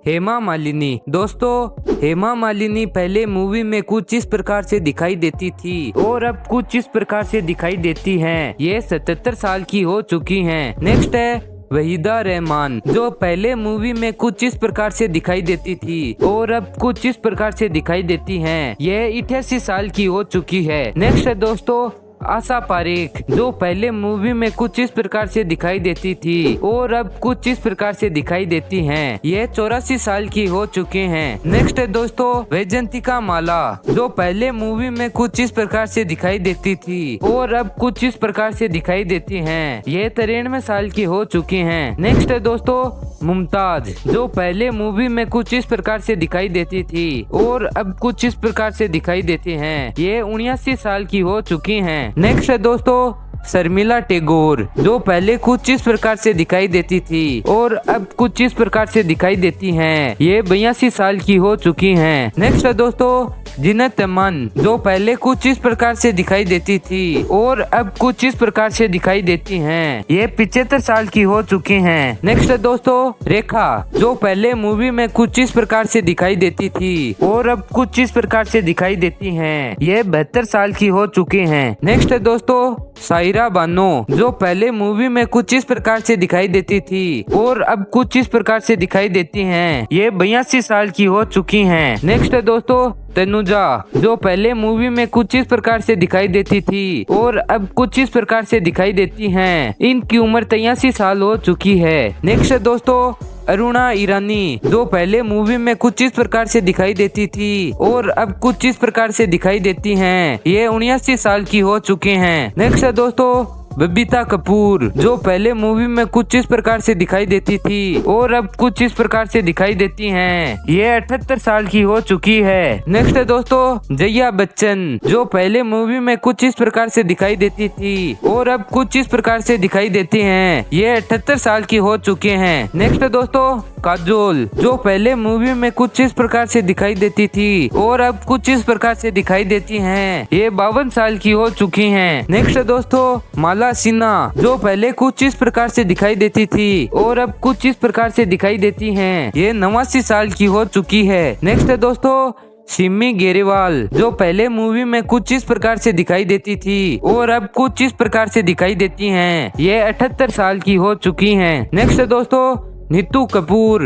हेमा मालिनी। दोस्तों, हेमा मालिनी पहले मूवी में कुछ इस प्रकार से दिखाई देती थी और अब कुछ इस प्रकार से दिखाई देती हैं। ये 77 साल की हो चुकी हैं। नेक्स्ट है वहीदा रहमान, जो पहले मूवी में कुछ इस प्रकार से दिखाई देती थी और अब कुछ इस प्रकार से दिखाई देती हैं। ये 88 साल की हो चुकी है। नेक्स्ट है दोस्तों आशा पारेख, जो पहले मूवी में कुछ इस प्रकार से दिखाई देती थी और अब कुछ इस प्रकार से दिखाई देती हैं। ये 84 साल की हो चुके हैं। नेक्स्ट है दोस्तों वैजंतिका माला, जो पहले मूवी में कुछ इस प्रकार से दिखाई देती थी और अब कुछ इस प्रकार से दिखाई देती हैं। ये 93 साल की हो चुकी हैं। नेक्स्ट है दोस्तों मुमताज, जो पहले मूवी में कुछ इस प्रकार से दिखाई देती थी और अब कुछ इस प्रकार से दिखाई देती हैं। ये 79 साल की हो चुकी हैं। नेक्स्ट है दोस्तों शर्मिला टैगोर, जो पहले कुछ इस प्रकार से दिखाई देती थी और अब कुछ इस प्रकार से दिखाई देती हैं। ये 82 साल की हो चुकी हैं। नेक्स्ट है दोस्तों जीनत अमान, जो पहले कुछ इस प्रकार से दिखाई देती थी और अब कुछ इस प्रकार से दिखाई देती हैं। ये 75 साल की हो चुकी हैं। नेक्स्ट है दोस्तों रेखा, जो पहले मूवी में कुछ इस प्रकार से दिखाई देती थी और अब कुछ इस प्रकार से दिखाई देती हैं। ये 72 साल की हो चुकी हैं। नेक्स्ट है दोस्तों सायरा बानो, जो पहले मूवी में कुछ इस प्रकार से दिखाई देती थी और अब कुछ इस प्रकार से दिखाई देती हैं। ये 82 साल की हो चुकी हैं। नेक्स्ट है दोस्तों तनुजा, जो पहले मूवी में कुछ इस प्रकार से दिखाई देती थी और अब कुछ इस प्रकार से दिखाई देती हैं। इनकी उम्र 83 साल हो चुकी है। नेक्स्ट है दोस्तों अरुणा ईरानी, जो पहले मूवी में कुछ इस प्रकार से दिखाई देती थी और अब कुछ इस प्रकार से दिखाई देती हैं। ये 79 साल की हो चुके हैं। नेक्स्ट है दोस्तों बबीता कपूर, जो पहले मूवी में कुछ इस प्रकार से दिखाई देती थी और अब कुछ इस प्रकार से दिखाई देती हैं। ये 78 साल की हो चुकी है। नेक्स्ट है दोस्तों जया बच्चन, जो पहले मूवी में कुछ इस प्रकार से दिखाई देती थी और अब कुछ इस प्रकार से दिखाई देती हैं। ये 78 साल की हो चुके हैं। नेक्स्ट है दोस्तों काजोल, जो पहले मूवी में कुछ इस प्रकार से दिखाई देती थी और अब कुछ इस प्रकार से दिखाई देती हैं। ये 52 साल की हो चुकी हैं। नेक्स्ट है दोस्तों माला सिन्हा, जो पहले कुछ इस प्रकार से दिखाई देती थी और अब कुछ इस प्रकार से दिखाई देती हैं। ये 89 साल की हो चुकी है। नेक्स्ट है दोस्तों सिमी गेरेवाल, जो पहले मूवी में कुछ इस प्रकार से दिखाई देती थी और अब कुछ इस प्रकार से दिखाई देती हैं। ये 78 साल की हो चुकी हैं। नेक्स्ट है दोस्तों नीतू कपूर,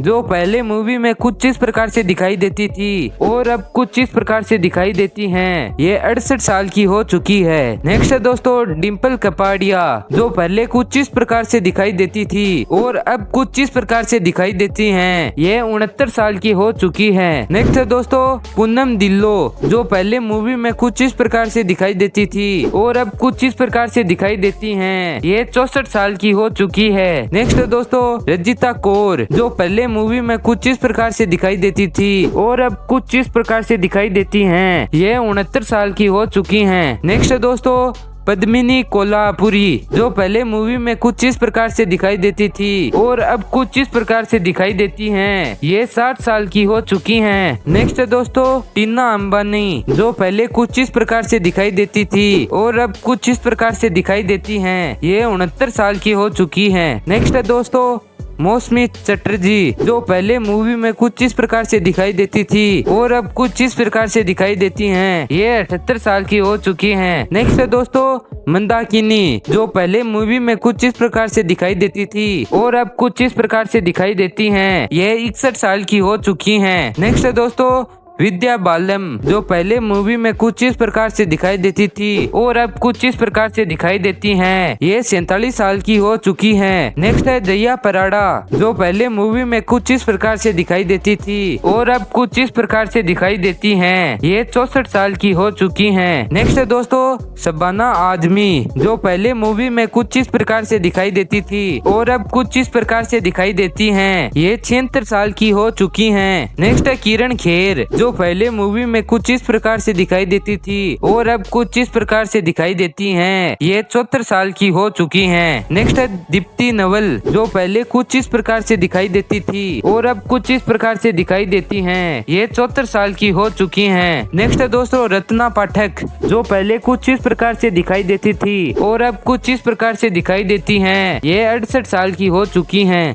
जो पहले मूवी में कुछ इस प्रकार से दिखाई देती थी और अब कुछ इस प्रकार से दिखाई देती हैं। ये 68 साल की हो चुकी है। नेक्स्ट है दोस्तों डिम्पल कपाड़िया, जो पहले कुछ इस प्रकार से दिखाई देती थी और अब कुछ इस प्रकार से दिखाई देती हैं। ये 69 साल की हो चुकी है। नेक्स्ट है दोस्तों पूनम ढिल्लो, जो पहले मूवी में कुछ इस प्रकार से दिखाई देती थी और अब कुछ इस प्रकार से दिखाई देती हैं। ये 64 साल की हो चुकी है। नेक्स्ट है दोस्तों रजिता कौर, जो पहले मूवी में कुछ इस प्रकार से दिखाई देती थी और अब कुछ इस प्रकार से दिखाई देती हैं। ये 69 साल की हो चुकी हैं। नेक्स्ट है दोस्तों पद्मिनी कोल्हापुरी, जो पहले मूवी में कुछ इस प्रकार से दिखाई देती थी और अब कुछ इस प्रकार से दिखाई देती हैं। ये 60 साल की हो चुकी हैं। नेक्स्ट है दोस्तों टीना अंबानी, जो पहले कुछ इस प्रकार से दिखाई देती थी और अब कुछ इस प्रकार से दिखाई देती हैं। ये 69 साल की हो चुकी हैं। नेक्स्ट है दोस्तों मौसमी चटर्जी, जो पहले मूवी में कुछ इस प्रकार से दिखाई देती थी और अब कुछ इस प्रकार से दिखाई देती हैं। ये 78 साल की हो चुकी हैं। नेक्स्ट है दोस्तों मंदाकिनी, जो पहले मूवी में कुछ इस प्रकार से दिखाई देती थी और अब कुछ इस प्रकार से दिखाई देती हैं। ये 61 साल की हो चुकी हैं। नेक्स्ट है दोस्तों विद्या बालन, जो पहले मूवी में कुछ इस प्रकार से दिखाई देती थी और अब कुछ इस प्रकार से दिखाई देती हैं। ये 47 साल की हो चुकी हैं। नेक्स्ट है जया पराडा, जो पहले मूवी में कुछ इस प्रकार से दिखाई देती थी और अब कुछ इस प्रकार से दिखाई देती हैं। ये 64 साल की हो चुकी हैं। नेक्स्ट है दोस्तों शबाना आजमी, जो पहले मूवी में कुछ इस प्रकार से दिखाई देती थी और अब कुछ इस प्रकार से दिखाई देती हैं। ये 76 साल की हो चुकी हैं। नेक्स्ट है किरण खेर, जो पहले मूवी में कुछ इस प्रकार से दिखाई देती थी और अब कुछ इस प्रकार से दिखाई देती हैं। ये 74 साल की हो चुकी हैं। नेक्स्ट है दीप्ति नवल, जो पहले कुछ इस प्रकार से दिखाई देती थी और अब कुछ इस प्रकार से दिखाई देती हैं। ये 74 साल की हो चुकी हैं। नेक्स्ट है दोस्तों रत्ना पाठक, जो पहले कुछ इस प्रकार से दिखाई देती थी और अब कुछ इस प्रकार से दिखाई देती हैं। ये 68 साल की हो चुकी हैं।